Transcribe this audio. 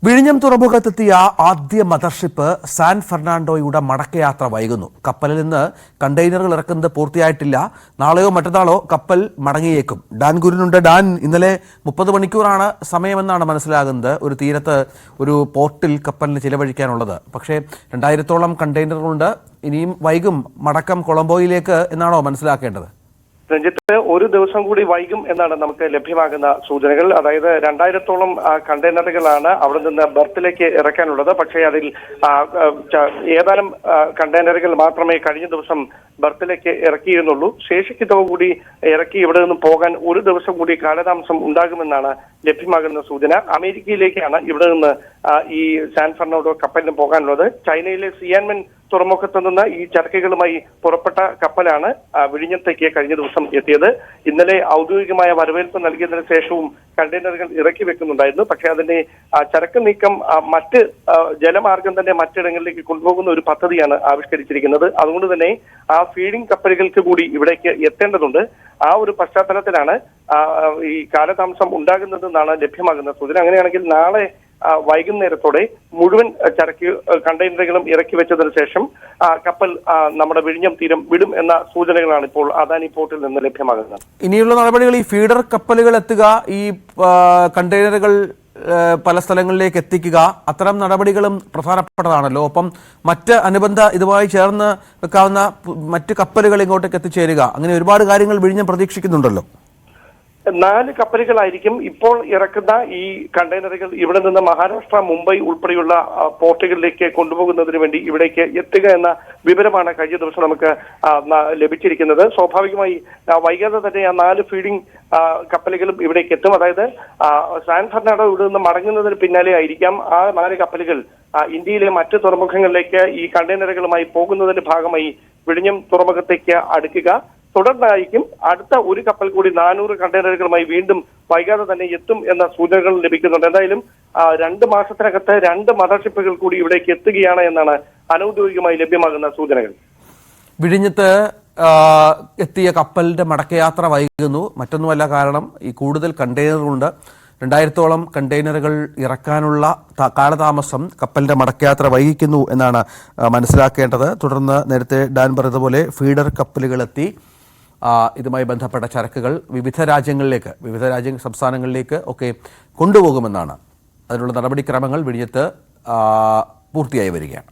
വിഴിഞ്ഞം തുറമുഖത്തെത്തിയ ആദ്യ mothership San ഫെർണാണ്ടോയുടെ മടക്കയാത്ര വൈകുന്നു. കപ്പലിൽ നിന്ന് കണ്ടെയ്നറുകൾ ഇറക്കുന്നത് പൂർത്തിയായിട്ടില്ല. നാളെയോ മറ്റന്നാളോ കപ്പൽ മടങ്ങിയേക്കും. ഡാൻ ഗുരുനുണ്ട്. ഡാൻ, ഇന്നലെ 30 മണിക്കൂറാണ് സമയമെന്നാണ് മനസ്സിലാകുന്നത് ഒരു തീരത്ത് ഒരു പോർട്ടിൽ കപ്പലിന് ചിലവഴിക്കാനുള്ളത്. പക്ഷേ 2000-ഓളം കണ്ടെയ്നറുകളുണ്ട്. ഇനിയും വൈകും മടക്കം കൊളംബോയിലേക്ക് എന്നാണോ മനസ്സിലാക്കേണ്ടത്? രഞ്ജിത്ത്, ഒരു ദിവസം കൂടി വൈകും എന്നാണ് നമുക്ക് ലഭ്യമാകുന്ന സൂചനകൾ. അതായത് 2000-ഓളം കണ്ടെയ്നറുകളാണ് അവിടെ നിന്ന് ബർത്തിലേക്ക് ഇറക്കാനുള്ളത്. പക്ഷേ അതിൽ ഏതാനും കണ്ടെയ്നറുകൾ മാത്രമേ കഴിഞ്ഞ ദിവസം ബർത്തിലേക്ക് ഇറക്കിയിരുന്നുള്ളൂ. ശേഷിക്കുന്നവ കൂടി ഇറക്കി ഇവിടെ നിന്നും പോകാൻ ഒരു ദിവസം കൂടി കാലതാമസം ഉണ്ടാകുമെന്നാണ് ലഭ്യമാകുന്ന സൂചന. അമേരിക്കയിലേക്കാണ് ഇവിടെ നിന്ന് ഈ സാൻ ഫെർണാണ്ടോ കപ്പലിന് പോകാനുള്ളത്. ചൈനയിലെ സിയാൻമെൻ തുറമുഖത്ത് നിന്ന് ഈ ചരക്കുകളുമായി പുറപ്പെട്ട കപ്പലാണ് വിഴിഞ്ഞത്തേക്ക് കഴിഞ്ഞ ദിവസം എത്തിയത്. ഇന്നലെ ഔദ്യോഗികമായ വരവേൽപ്പ് നൽകിയതിനു ശേഷവും കണ്ടെയ്നറുകൾ ഇറക്കി വെക്കുന്നുണ്ടായിരുന്നു. പക്ഷെ അതിന്റെ ചരക്ക് നീക്കം മറ്റ് ജലമാർഗം തന്നെ മറ്റിടങ്ങളിലേക്ക് കൊണ്ടുപോകുന്ന ഒരു പദ്ധതിയാണ് ആവിഷ്കരിച്ചിരിക്കുന്നത്. അതുകൊണ്ട് തന്നെ ആ ഫീഡിംഗ് കപ്പലുകൾക്ക് കൂടി ഇവിടേക്ക് എത്തേണ്ടതുണ്ട്. ആ ഒരു പശ്ചാത്തലത്തിലാണ് ഈ കാലതാമസം ഉണ്ടാകുന്നതെന്നാണ് ലഭ്യമാകുന്ന സൂചന. അങ്ങനെയാണെങ്കിൽ നാളെ വൈകുന്നേരത്തോടെ മുഴുവൻ ചരക്ക് കണ്ടെയ്നറുകളും ഇറക്കി വെച്ചതിന് ശേഷം കപ്പൽ നമ്മുടെ വിഴിഞ്ഞം തീരം വിടും എന്ന സൂചനകളാണ് ഇപ്പോൾ അദാനി പോർട്ടിൽ നിന്ന് ലഭ്യമാകുന്നത്. ഇനിയുള്ള നടപടികൾ ഈ ഫീഡർ കപ്പലുകൾ എത്തുക, ഈ കണ്ടെയ്നറുകൾ പല സ്ഥലങ്ങളിലേക്ക് എത്തിക്കുക, അത്തരം നടപടികളും പ്രധാനപ്പെട്ടതാണല്ലോ. ഒപ്പം മറ്റ് അനുബന്ധ ഇതുമായി ചേർന്ന് വെക്കാവുന്ന മറ്റ് കപ്പലുകൾ ഇങ്ങോട്ടേക്ക് എത്തിച്ചേരുക, അങ്ങനെ ഒരുപാട് കാര്യങ്ങൾ വിഴിഞ്ഞം പ്രതീക്ഷിക്കുന്നുണ്ടല്ലോ. 4 കപ്പലുകളായിരിക്കും ഇപ്പോൾ ഇറക്കുന്ന ഈ കണ്ടെയ്നറുകൾ ഇവിടെ നിന്ന് മഹാരാഷ്ട്ര, മുംബൈ ഉൾപ്പെടെയുള്ള പോർട്ടുകളിലേക്ക് കൊണ്ടുപോകുന്നതിന് വേണ്ടി ഇവിടേക്ക് എത്തുക എന്ന വിവരമാണ് കഴിഞ്ഞ ദിവസം നമുക്ക് ലഭിച്ചിരിക്കുന്നത്. സ്വാഭാവികമായി വൈകാതെ തന്നെ ആ 4 ഫീഡിംഗ് കപ്പലുകളും ഇവിടേക്ക് എത്തും. അതായത് സാൻ ഫെർണാണ്ടോ ഇവിടെ നിന്ന് മടങ്ങുന്നതിന് പിന്നാലെ ആയിരിക്കാം ആ 4 കപ്പലുകൾ ഇന്ത്യയിലെ മറ്റ് തുറമുഖങ്ങളിലേക്ക് ഈ കണ്ടെയ്നറുകളുമായി പോകുന്നതിന്റെ ഭാഗമായി വിഴിഞ്ഞം തുറമുഖത്തേക്ക് അടുക്കുക. തുടർന്നായിരിക്കും അടുത്ത ഒരു കപ്പൽ കൂടി 400 കണ്ടെയ്നറുകളുമായി വീണ്ടും വൈകാതെ തന്നെ എത്തും എന്ന സൂചനകൾ ലഭിക്കുന്നുണ്ട്. എന്തായാലും 2 മാസത്തിനകത്ത് 2 മദർഷിപ്പുകൾ കൂടി ഇവിടേക്ക് എത്തുകയാണ് എന്നാണ് അനൌദ്യോഗികമായി ലഭ്യമാകുന്ന സൂചനകൾ. വിഴിഞ്ഞത്ത് എത്തിയ കപ്പലിന്റെ മടക്കയാത്ര വൈകുന്നു. മറ്റൊന്നുമല്ല, കാരണം ഈ കൂടുതൽ കണ്ടെയ്നറുകളുണ്ട്. 2000-ഓളം കണ്ടെയ്നറുകൾ ഇറക്കാനുള്ള കാലതാമസം കപ്പലിന്റെ മടക്കയാത്ര വൈകിക്കുന്നു എന്നാണ് മനസ്സിലാക്കേണ്ടത്. തുടർന്ന് നേരത്തെ ഡാൻ പറഞ്ഞതുപോലെ ഫീഡർ കപ്പലുകളെത്തി ഇതുമായി ബന്ധപ്പെട്ട ചരക്കുകൾ വിവിധ സംസ്ഥാനങ്ങളിലേക്ക് ഒക്കെ കൊണ്ടുപോകുമെന്നാണ്. അതിനുള്ള നടപടിക്രമങ്ങൾ വിഴിഞ്ഞത്ത് പൂർത്തിയായി വരികയാണ്.